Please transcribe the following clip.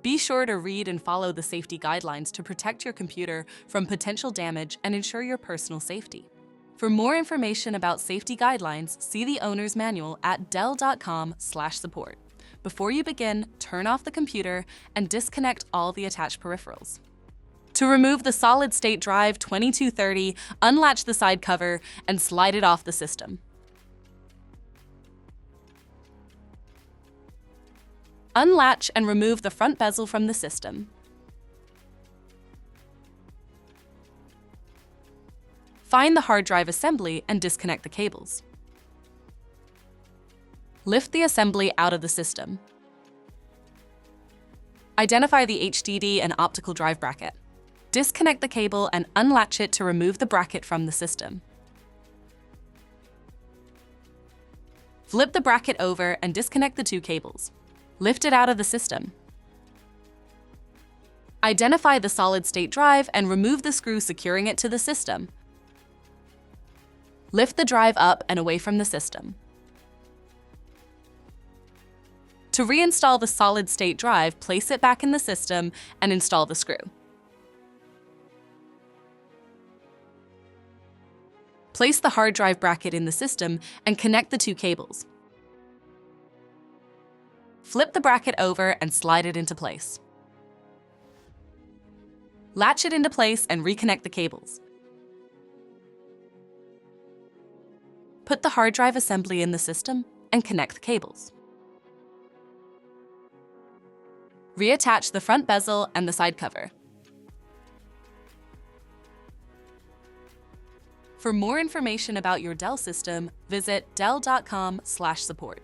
Be sure to read and follow the safety guidelines to protect your computer from potential damage and ensure your personal safety. For more information about safety guidelines, see the owner's manual at dell.com/support. Before you begin, turn off the computer and disconnect all the attached peripherals. To remove the solid-state drive 2230, unlatch the side cover and slide it off the system. Unlatch and remove the front bezel from the system. Find the hard drive assembly and disconnect the cables. Lift the assembly out of the system. Identify the HDD and optical drive bracket. Disconnect the cable and unlatch it to remove the bracket from the system. Flip the bracket over and disconnect the two cables. Lift it out of the system. Identify the solid-state drive and remove the screw securing it to the system. Lift the drive up and away from the system. To reinstall the solid-state drive, place it back in the system and install the screw. Place the hard drive bracket in the system and connect the two cables. Flip the bracket over and slide it into place. Latch it into place and reconnect the cables. Put the hard drive assembly in the system and connect the cables. Reattach the front bezel and the side cover. For more information about your Dell system, visit dell.com/support.